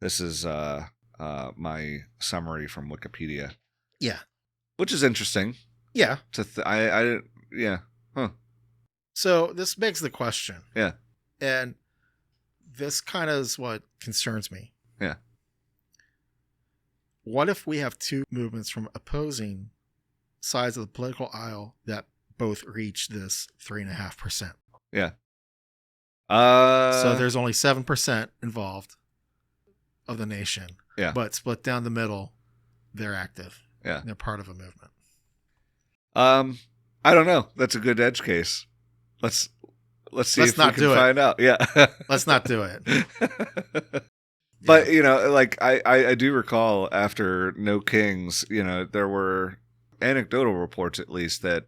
This is my summary from Wikipedia. Yeah. Which is interesting. Yeah. Yeah. Huh. So this begs the question. Yeah. And this kind of is what concerns me. Yeah. What if we have two movements from opposing sides of the political aisle that both reach this 3.5%? Yeah. So there's only 7% involved of the nation. Yeah. But split down the middle, they're active. Yeah. They're part of a movement. I don't know. That's a good edge case. Let's see if we can find out. Yeah. Let's not do it. But, I do recall after No Kings, there were anecdotal reports at least that,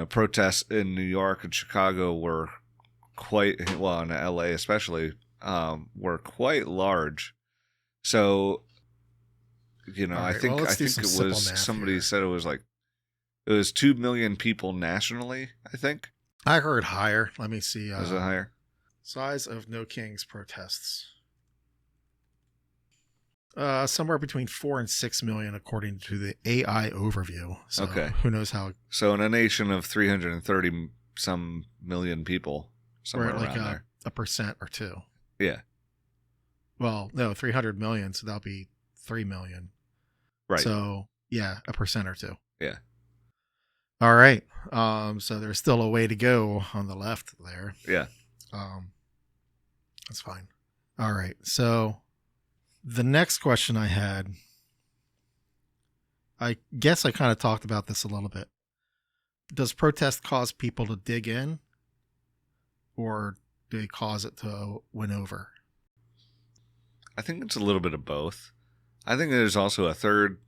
protests in New York and Chicago were quite, well, in LA especially, were quite large. So, I think it was, somebody said it was 2 million people nationally, I think. I heard higher. Let me see. Was it higher? Size of No Kings protests. Somewhere between 4 and 6 million, according to the AI overview. So okay. Who knows how? So in a nation of 330 some million people, somewhere we're around there, 1% or 2. Yeah. Well, no, 300 million, so that'll be 3 million. Right. So yeah, 1% or 2. Yeah. All right. So there's still a way to go on the left there. Yeah. That's fine. All right. So the next question I had, I guess I kind of talked about this a little bit. Does protest cause people to dig in, or do they cause it to win over? I think it's a little bit of both. I think there's also a third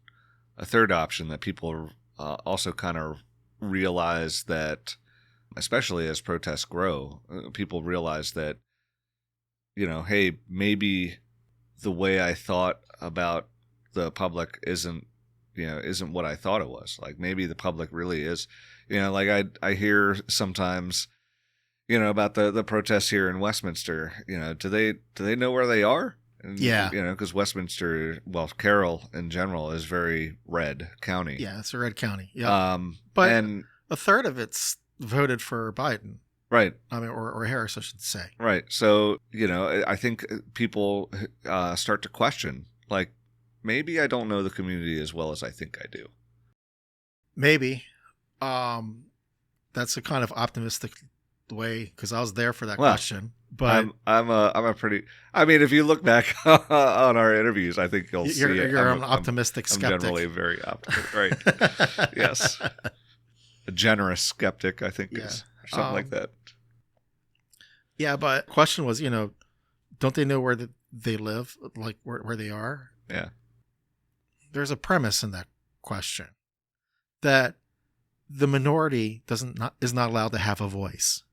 option that people also kind of realize that, especially as protests grow, people realize that, hey, maybe the way I thought about the public isn't isn't what I thought it was. Like maybe the public really is, like I hear sometimes, about the protests here in Westminster. Do they know where they are? And, Yeah. because Westminster, well, Carroll in general is very red county. Yeah, it's a red county. Yeah. But a third of it's voted for Biden. Right. I mean, or Harris, I should say. Right. So, I think people start to question, like, maybe I don't know the community as well as I think I do. Maybe. That's a kind of optimistic way, because I was there for that question. But I'm a pretty. I mean, if you look back on our interviews, I think you'll see it. You're an optimistic skeptic. I'm generally very optimistic. Right. Yes. A generous skeptic, I think, is something like that. Yeah, but the question was, don't they know where they live, like where they are? Yeah. There's a premise in that question that the minority is not allowed to have a voice.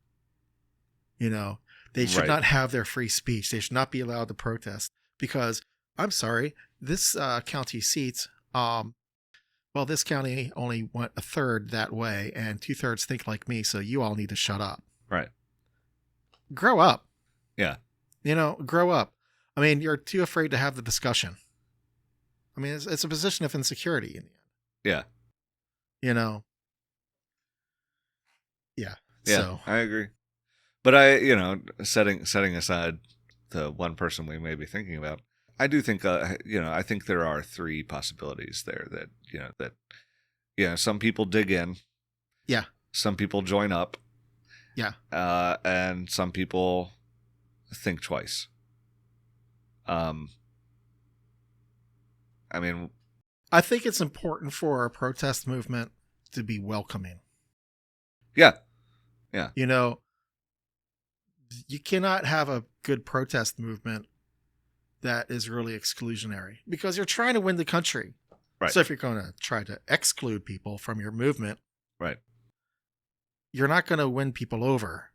They should not have their free speech. They should not be allowed to protest because, I'm sorry, this county seats, this county only went a third that way and 2/3 think like me, so you all need to shut up. Right. Grow up. Yeah. Grow up. I mean, you're too afraid to have the discussion. I mean, it's a position of insecurity in the end. Yeah. Yeah. Yeah, so. I agree. But setting aside the one person we may be thinking about, I do think, I think there are 3 possibilities there that, some people dig in. Yeah. Some people join up. Yeah. And some people think twice. I mean, I think it's important for a protest movement to be welcoming. Yeah. Yeah. You cannot have a good protest movement that is really exclusionary because you're trying to win the country. Right. So if you're going to try to exclude people from your movement, right, you're not going to win people over.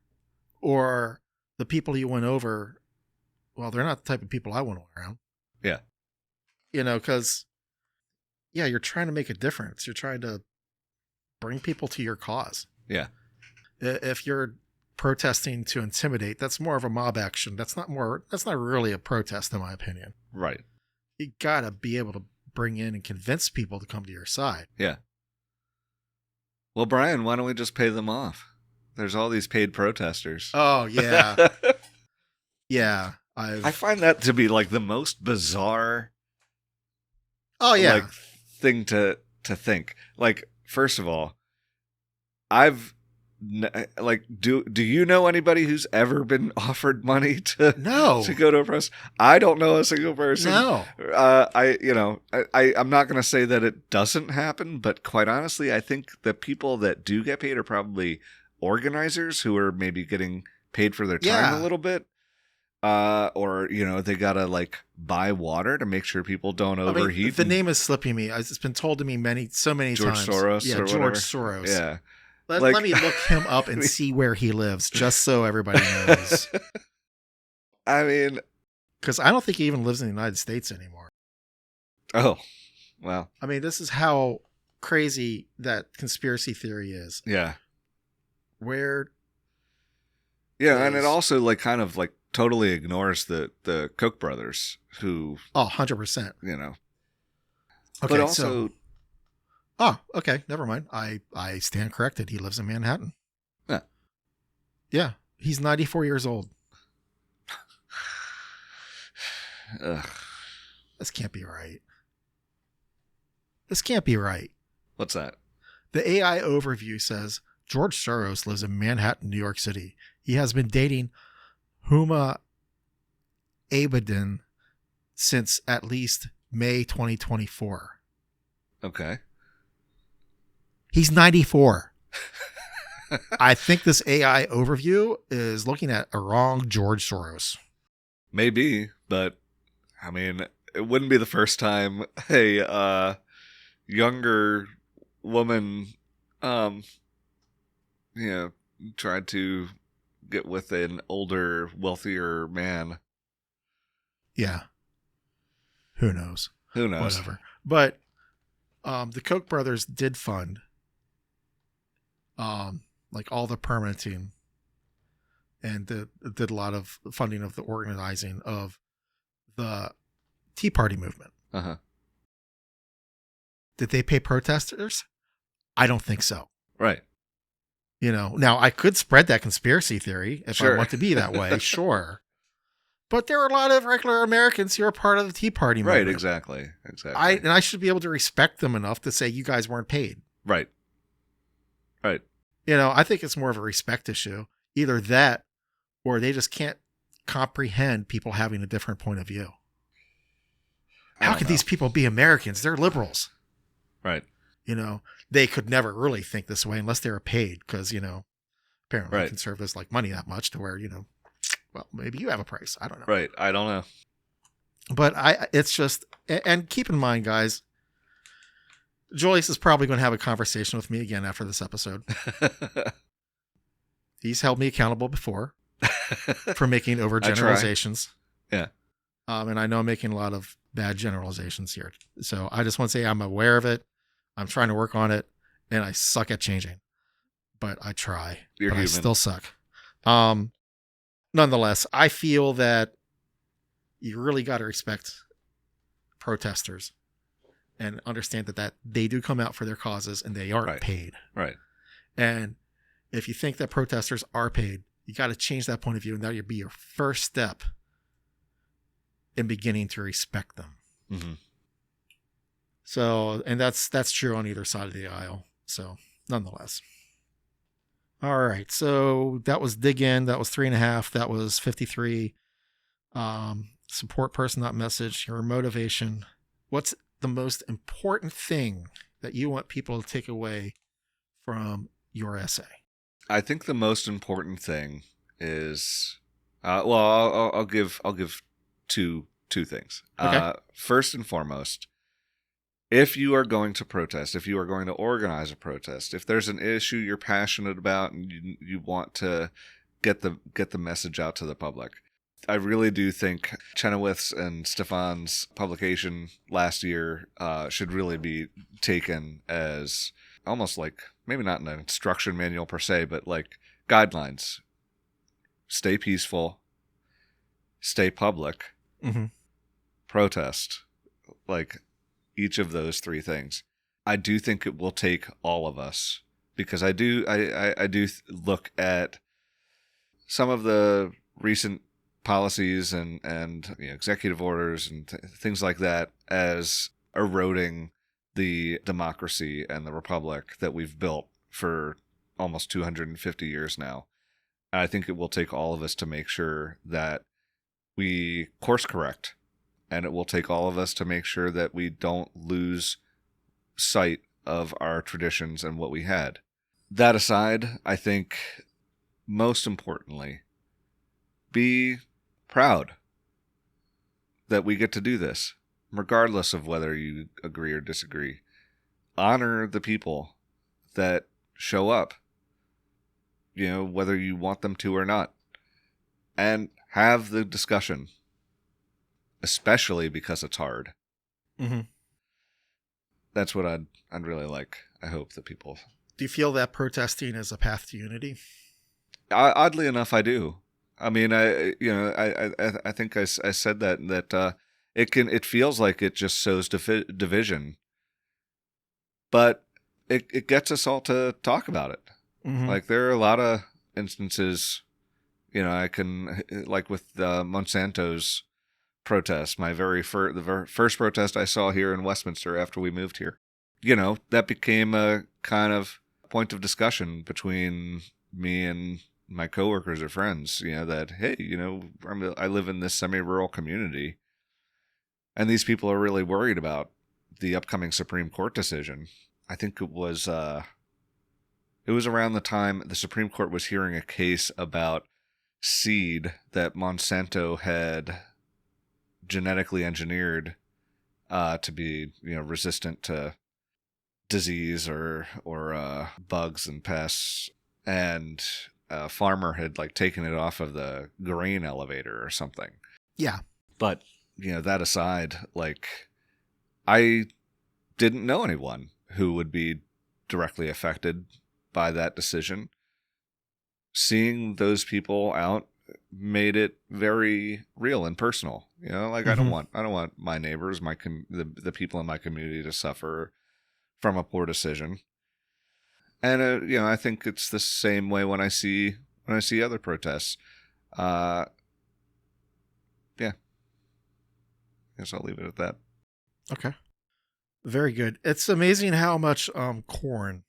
Or the people you win over, well, they're not the type of people I want around. Yeah. Because, you're trying to make a difference. You're trying to bring people to your cause. Yeah. If you're protesting to intimidate, that's more of a mob action. That's not really a protest, in my opinion. Right. You got to be able to bring in and convince people to come to your side. Yeah. Well, Brian, why don't we just pay them off? There's all these paid protesters. Oh, yeah. Yeah. I find that to be like the most bizarre thing to think. Like, first of all, do you know anybody who's ever been offered money to go to a protest? I don't know a single person. No. I'm not going to say that it doesn't happen, but quite honestly, I think the people that do get paid are probably organizers who are maybe getting paid for their time a little bit. Or they gotta buy water to make sure people don't overheat. The name is slipping me. It's been told to me so many times. George Soros. Yeah, or George whatever. Soros. Yeah. Let me look him up and see where he lives, just so everybody knows. I mean, because I don't think he even lives in the United States anymore. Oh, well. I mean, this is how crazy that conspiracy theory is. Yeah. Where? Yeah, and it also totally ignores the Koch brothers who. Oh, 100%. Okay, but also. Oh, okay. Never mind. I stand corrected. He lives in Manhattan. Yeah. Yeah. He's 94 years old. Ugh. This can't be right. This can't be right. What's that? The AI overview says George Soros lives in Manhattan, New York City. He has been dating Huma Abedin since at least May 2024. Okay. He's 94. I think this AI overview is looking at a wrong George Soros. Maybe, but I mean, it wouldn't be the first time a younger woman, tried to get with an older, wealthier man. Yeah. Who knows? Who knows? Whatever. But The Koch brothers did fund like all the permitting and did a lot of funding of the organizing of the Tea Party movement. Uh-huh. Did they pay protesters? I don't think so. Right. Now I could spread that conspiracy theory if Sure. I want to be that way, sure. But there are a lot of regular Americans who are part of the Tea Party movement. Right, exactly. I should be able to respect them enough to say you guys weren't paid. Right. I think it's more of a respect issue. Either that or they just can't comprehend people having a different point of view. How could these people be Americans? They're liberals. Right. They could never really think this way unless they were paid because, apparently Right. conservatives like money that much to where, well, maybe you have a price. I don't know. Right. I don't know. But it's just, and keep in mind, guys, Julius is probably going to have a conversation with me again after this episode. He's held me accountable before for making overgeneralizations. Yeah. And I know I'm making a lot of bad generalizations here. So I just want to say I'm aware of it. I'm trying to work on it, and I suck at changing. But I try. You're but human. I still suck. Nonetheless, I feel that you really got to respect protesters and understand that they do come out for their causes and they aren't paid. Right. And if you think that protesters are paid, you got to change that point of view, and that would be your first step in beginning to respect them. Mm-hmm. So, and that's true on either side of the aisle. So, nonetheless. All right. So that was dig in. That was 3.5. That was 53. Support person, not message. Your motivation. What's the most important thing that you want people to take away from your essay? I think the most important thing is, I'll give two things. Okay. First and foremost, if you are going to protest, if you are going to organize a protest, if there's an issue you're passionate about and you want to get the message out to the public, I really do think Chenoweth's and Stefan's publication last year should really be taken as almost like, maybe not an instruction manual per se, but like guidelines. Stay peaceful, stay public, protest, like each of those three things. I do think it will take all of us, because I do look at some of the recent policies and executive orders and things like that as eroding the democracy and the republic that we've built for almost 250 years now. And I think it will take all of us to make sure that we course correct, and it will take all of us to make sure that we don't lose sight of our traditions and what we had. That aside, I think most importantly, be proud that we get to do this, regardless of whether you agree or disagree. Honor the people that show up, whether you want them to or not, and have the discussion, especially because it's hard. Mm-hmm. That's what I'd really like. I hope that people... Do you feel that protesting is a path to unity? Oddly enough, I do. I mean, I think I said that it feels like it just sows division, but it gets us all to talk about it. Mm-hmm. Like, there are a lot of instances, I can, like with Monsanto's protest, the first protest I saw here in Westminster after we moved here. That became a kind of point of discussion between me and my coworkers or friends, that, hey, I live in this semi-rural community, and these people are really worried about the upcoming Supreme Court decision. I think it was around the time the Supreme Court was hearing a case about seed that Monsanto had genetically engineered to be, resistant to disease or bugs and pests, and a farmer had taken it off of the grain elevator or something. Yeah. But, that aside, I didn't know anyone who would be directly affected by that decision. Seeing those people out made it very real and personal. You know, like I don't want my neighbors, the people in my community to suffer from a poor decision. And you know, I think it's the same way when I see other protests. Yeah. Guess I'll leave it at that. Okay. Very good. It's amazing how much corn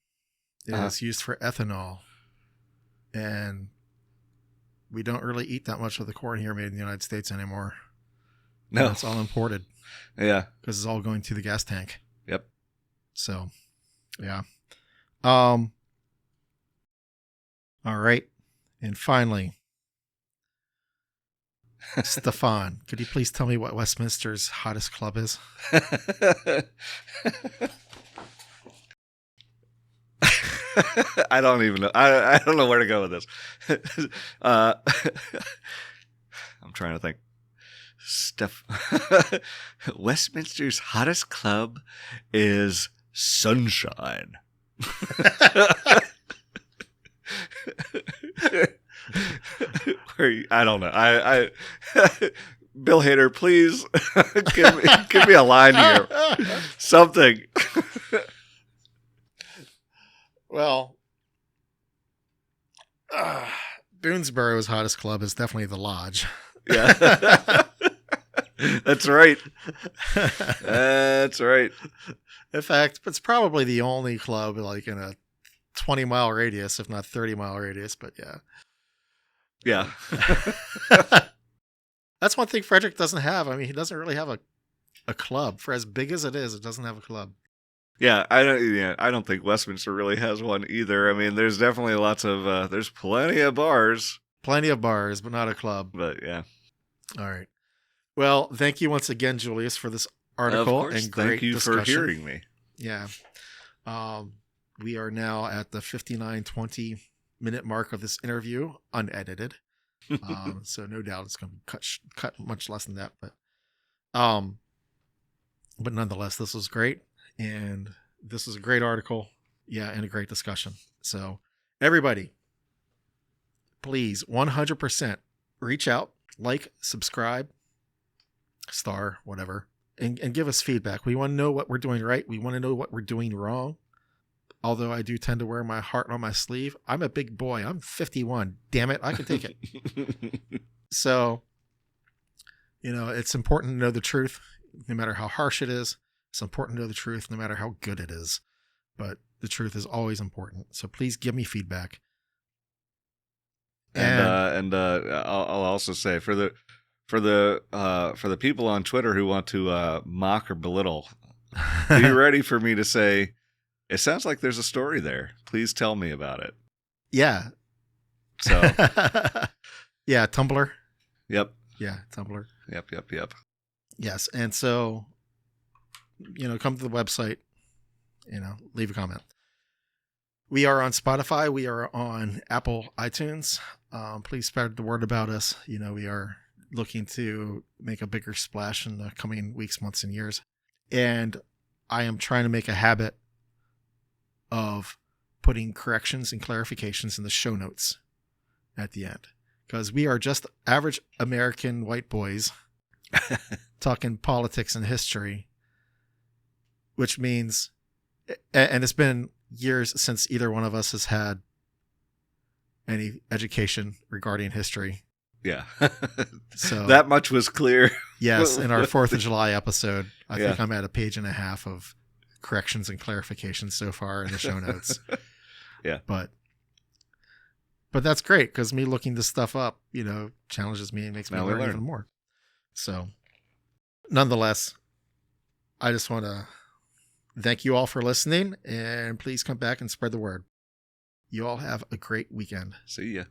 is used for ethanol. And we don't really eat that much of the corn here made in the United States anymore. No. It's all imported. Yeah. Because it's all going to the gas tank. Yep. So, yeah. All right. And finally, Stefan, could you please tell me what Westminster's hottest club is? I don't even know. I don't know where to go with this. I'm trying to think. Westminster's hottest club is Sunshine. I don't know. I Bill Hader, please give me a line here. Something. Well, Boonesboro's hottest club is definitely the Lodge. Yeah. That's right. That's right. In fact, it's probably the only club like in a 20-mile radius, if not 30-mile radius, but yeah. Yeah. That's one thing Frederick doesn't have. I mean, he doesn't really have a club. For as big as it is, it doesn't have a club. Yeah, I don't think Westminster really has one either. I mean, there's definitely lots of there's plenty of bars. Plenty of bars, but not a club. But yeah. All right. Well, thank you once again, Julius, for this article. Of course. And great thank you discussion. for hearing me. Yeah. We are now at the 59-20-minute mark of this interview, unedited. So no doubt it's going to be cut much less than that. But nonetheless, this was great. And this is a great article. Yeah, and a great discussion. So everybody, please 100% reach out, like, subscribe, star, whatever, and give us feedback. We want to know what we're doing right. We want to know what we're doing wrong. Although I do tend to wear my heart on my sleeve. I'm a big boy. I'm 51. Damn it. I can take it. So, you know, it's important to know the truth, no matter how harsh it is. It's important to know the truth, no matter how good it is. But the truth is always important. So please give me feedback. And I'll also say for the people on Twitter who want to mock or belittle, be ready for me to say, it sounds like there's a story there. Please tell me about it. Yeah. So. Yeah, Tumblr. Yep. Yeah, Tumblr. Yep. Yes, and so, you know, come to the website, you know, leave a comment. We are on Spotify. We are on Apple iTunes. Please spread the word about us. You know, we are looking to make a bigger splash in the coming weeks, months, and years. And I am trying to make a habit of putting corrections and clarifications in the show notes at the end. Because we are just average American white boys talking politics and history. Which means, and it's been years since either one of us has had any education regarding history. Yeah. So that much was clear. Yes. In our 4th of July episode, I think I'm at a page and a half of corrections and clarifications so far in the show notes. Yeah. But that's great because me looking this stuff up, you know, challenges me and makes me learn even more. So nonetheless, I just want to thank you all for listening, and please come back and spread the word. You all have a great weekend. See ya.